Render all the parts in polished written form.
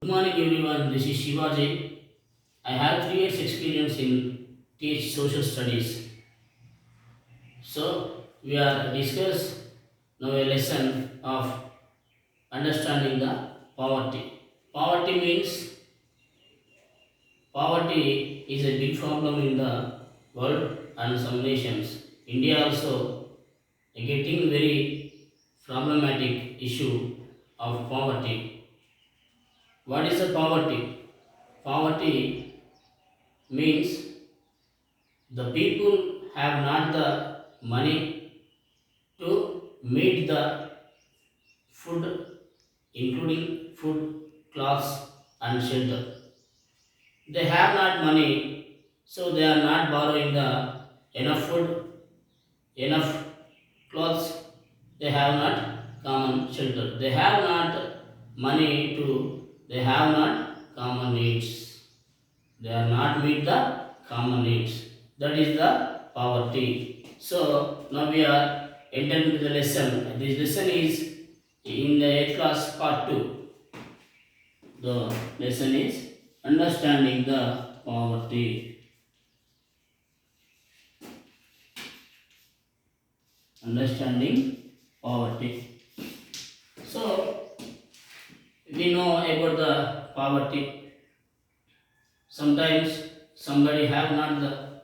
Good morning everyone, this is Shivaji. I have 3 years experience in teach social studies. So we are discuss now a lesson of understanding the poverty. Poverty means poverty is a big problem in the world and some nations. India also getting very problematic issue of poverty. What is the poverty? Poverty means the people have not the money to meet the food, including food, clothes and shelter. They have not money, so they are not borrowing the enough food, enough clothes. They have not common shelter. They have not money to, they have not common needs. They are not meet the common needs. That is the poverty. So now we are entering into the lesson. This lesson is in the 8th class part 2. The lesson is understanding the poverty. Understanding poverty. So we know about the poverty. Sometimes somebody have not the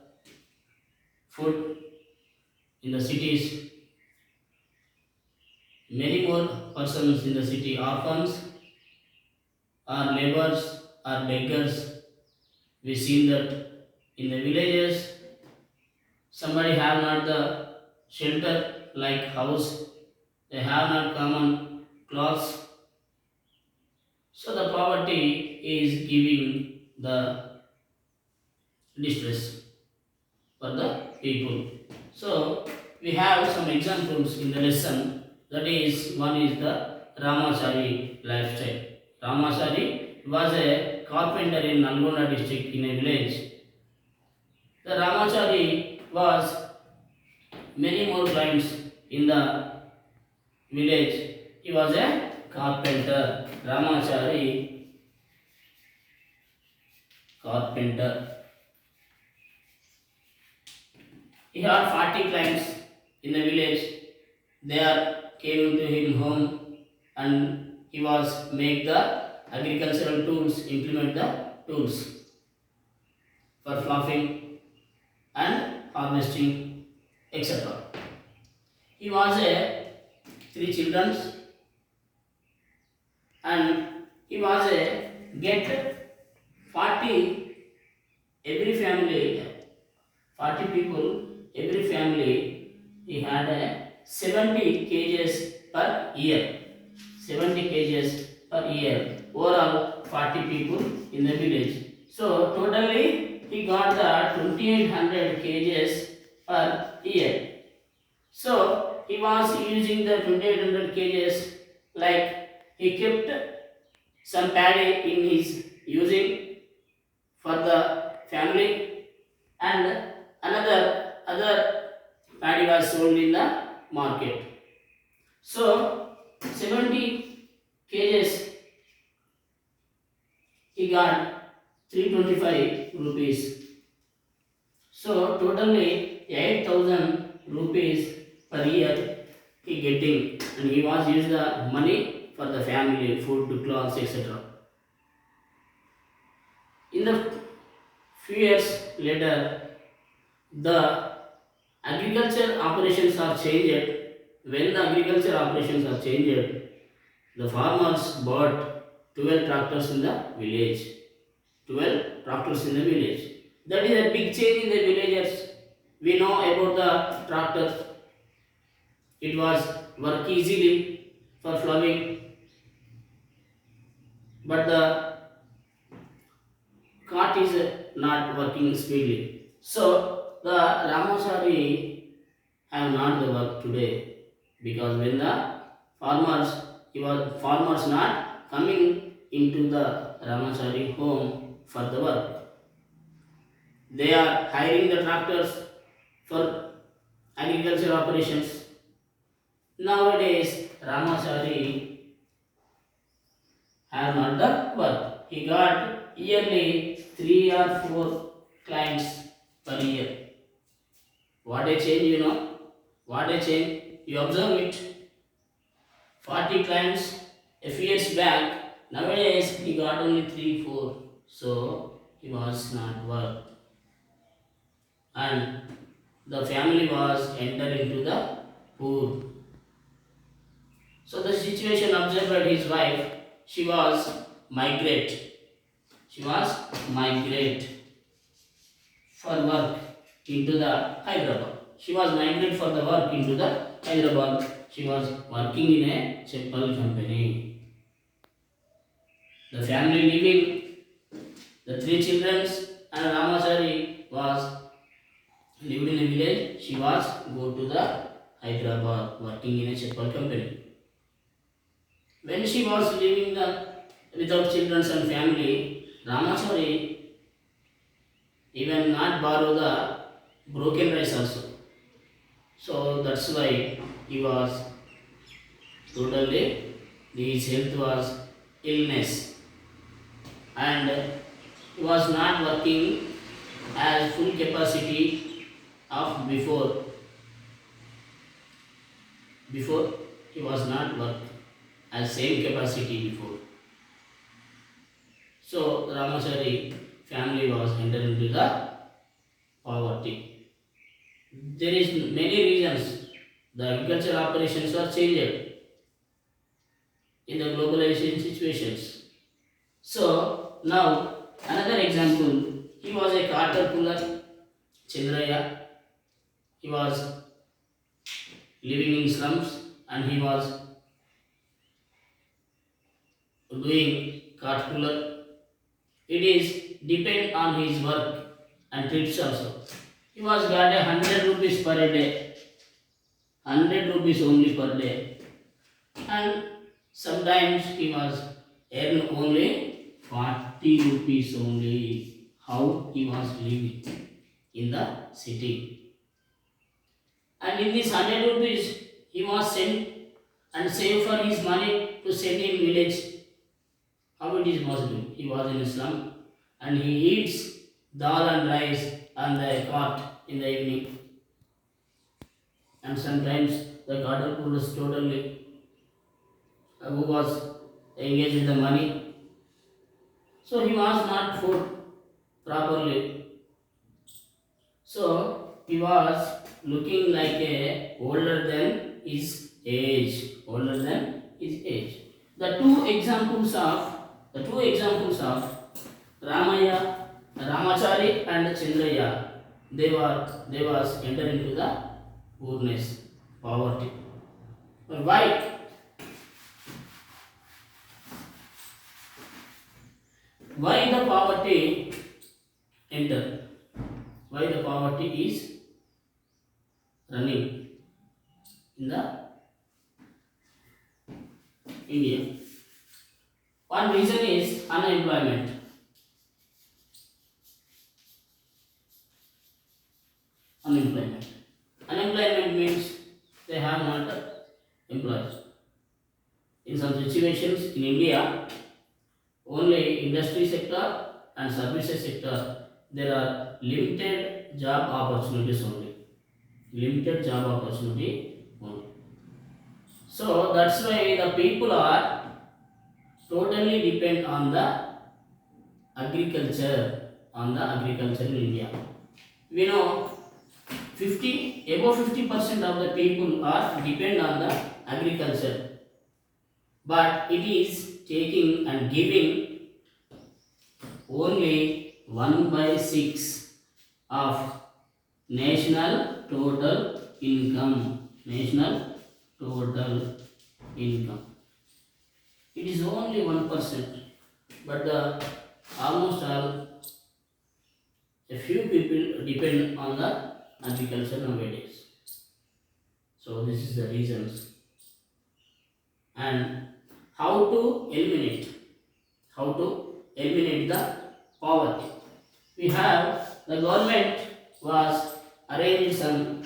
food in the cities. Many more persons in the city, orphans or laborers or beggars. We see that in the villages somebody have not the shelter like house. They have not common clothes. So the poverty is giving the distress for the people. So we have some examples in the lesson. That is, one is the Ramachari lifestyle. Ramachari was a carpenter in Nalgonda district in a village. The Ramachari was many more clients in the village. He was a carpenter. Ramachari, carpenter. He had 40 clients in the village. They are came to him home and he was make the agricultural tools, implement the tools for ploughing and harvesting, etc. He was a 3 children and he was a get 40 every family, 40 people every family. He had a 70 kgs per year, 70 kgs per year, overall 40 people in the village. So totally he got the 2800 kgs per year. So he was using the 2800 kgs, like he kept some paddy in his using for the family, and other paddy was sold in the market. So 70 kgs he got 325 rupees. So totally 8000 rupees per year he getting, and he was use the money for the family, food, clothes, etc. In the few years later, the agriculture operations are changed. When the agriculture operations are changed, the farmers bought 12 tractors in the village. 12 tractors in the village. That is a big change in the villagers. We know about the tractors. It was work easily for ploughing, but the cart is not working speedily. So the Ramachari have not the work today, because when the farmers, farmers not coming into the Ramachari home for the work. They are hiring the tractors for agriculture operations. Nowadays Ramachari have not the work. He got yearly 3 or 4 clients per year. What a change, you know. What a change. You observe it. 40 clients a few years back. Nowadays he got only 3, 4. So he was not work. And the family was entered into the poor. So the situation observed by his wife, she was migrate. She was migrate for work into the Hyderabad. She was migrate for the work into the Hyderabad. She was working in a chapel company. The family living, the 3 children and Ramachari was lived in a village. She was go to the Hyderabad working in a chapel company. When she was living without children and family, Ramachari even not borrow the broken rice also. So that's why he was totally, his health was illness, and he was not working as full capacity of before. Before he was not work as same capacity before. So Ramachari family was entered into the poverty. There is many reasons. The agricultural operations are changed in the globalization situations. So now another example, he was a carter puller, Chandraya. He was living in slums and he was doing cart puller. It is depend on his work and trips also. He was got 100 rupees per day, 100 rupees only per day, and sometimes he was earn only 40 rupees only. How he was living in the city, and in this 100 rupees he was sent and save for his money to send in village. How it is possible? He was in a slum and he eats dal and rice on the cart in the evening, and sometimes the carter pullers totally who was engaged with the money, so he was not food properly. So he was looking like a older than his age, older than his age. The two examples of Ramaya, Ramachari and Chandraya, they was entered into the poorness, poverty. But why? Why the poverty enter? Why the poverty is running in the India? One reason is unemployment. Unemployment. Unemployment means they have not employees. In some situations in India, only industry sector and services sector, there are limited job opportunities only. Limited job opportunity only. So that's why the people are totally depend on the agriculture in India. We know 50% of the people are depend on the agriculture, but it is taking and giving only 1/6 of national total income. National total income. It is only 1%, but the almost all a few people depend on the agriculture nowadays. So this is the reasons. And how to eliminate? How to eliminate the poverty? We have the government was arranged some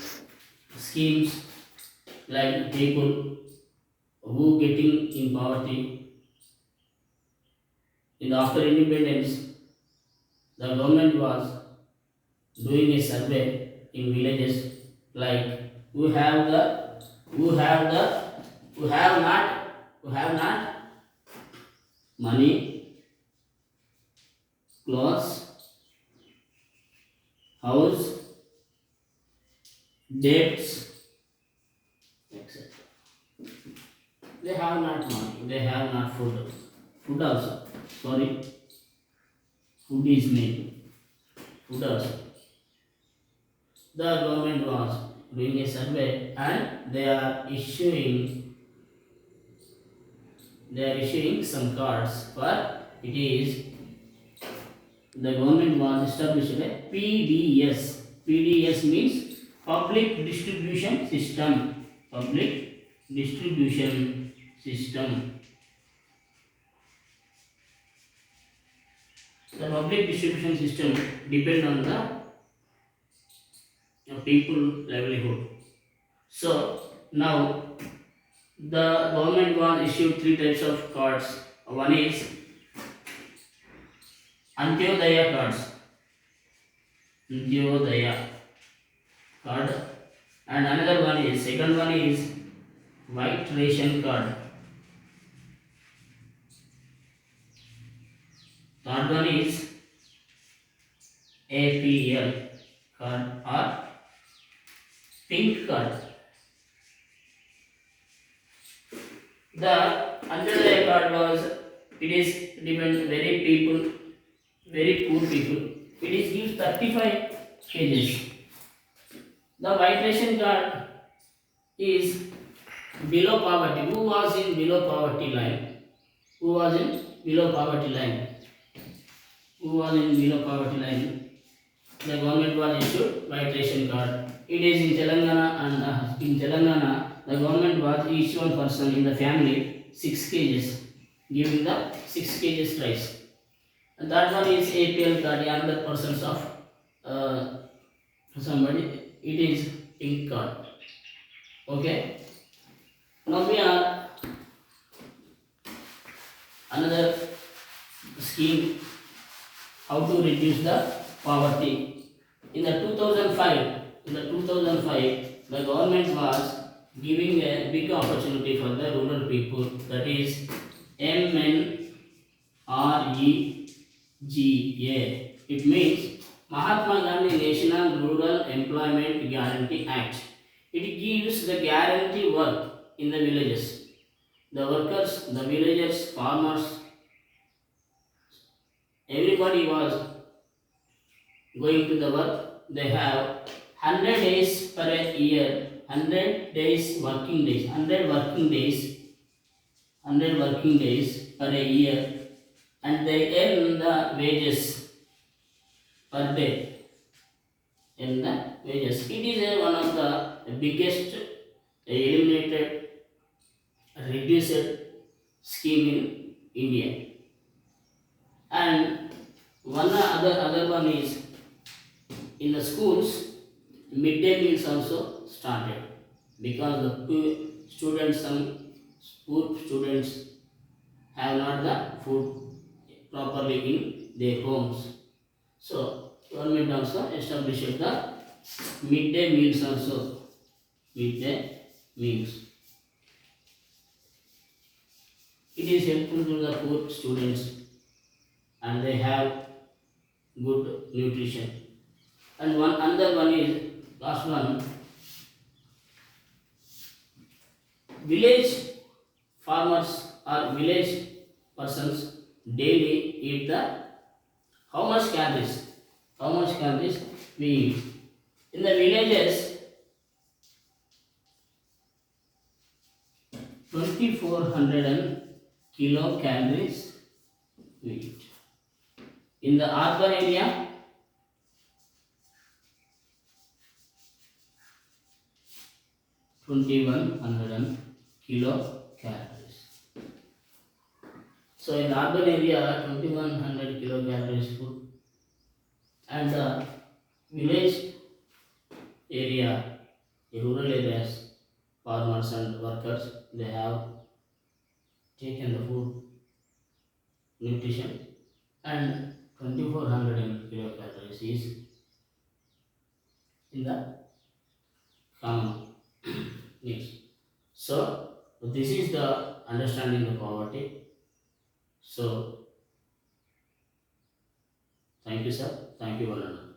schemes like people who getting in poverty, after independence, the government was doing a survey in villages, like who have the who have the who have not money, clothes, house, debts, etc. They have not money, they have not food. Food also. Sorry, food is main. Food also. The government was doing a survey and they are issuing some cards for it is the government was established a PDS. PDS means public distribution system. Public distribution system. The public distribution system depend on the people livelihood. So now the government was issued three types of cards. One is Antyodaya cards. Antyodaya card, and another one is second one is white ration card. Third one is APL card or pink card. The Antyodaya card was it is depend very poor people. It is gives 35 kgs. The white ration card is below poverty. Who was in below poverty line? Who was in below poverty line? Who was in below poverty line? The government was issued white ration card. It is in Telangana, and in Telangana the government was each one person in the family 6 kgs, giving the 6 kgs rice. And that one is APL card, another persons of somebody. It is pink card. Okay. Now we are another scheme how to reduce the poverty. In the 2005, the government was giving a big opportunity for the rural people. That is MNREGA. It means Mahatma Gandhi National Rural Employment Guarantee Act. It gives the guarantee work in the villages. The workers, the villagers, farmers, everybody was going to the work. They have 100 days per year, 100 days working days, 100 working days per year, and they earn the wages per day. In the wages, it is one of the biggest eliminated, reduced scheme in India. And other one is in the schools, midday meals also started, because the poor students have not the food properly in their homes. So government also established the midday meals also. Midday meals. It is helpful to the poor students, and they have good nutrition. And another one is last one. Village farmers or village persons daily eat the how much calories? How much calories we eat? In the villages, 2400 kilocalories we eat. In the urban area, 2100 kilocalories. So in urban area, 2100 kilocalories food, and the village area, the rural areas, farmers and workers, they have taken the food nutrition and 2400 kilocalories is in the common needs. So this is the understanding the poverty. So thank you, sir. Thank you, Valana.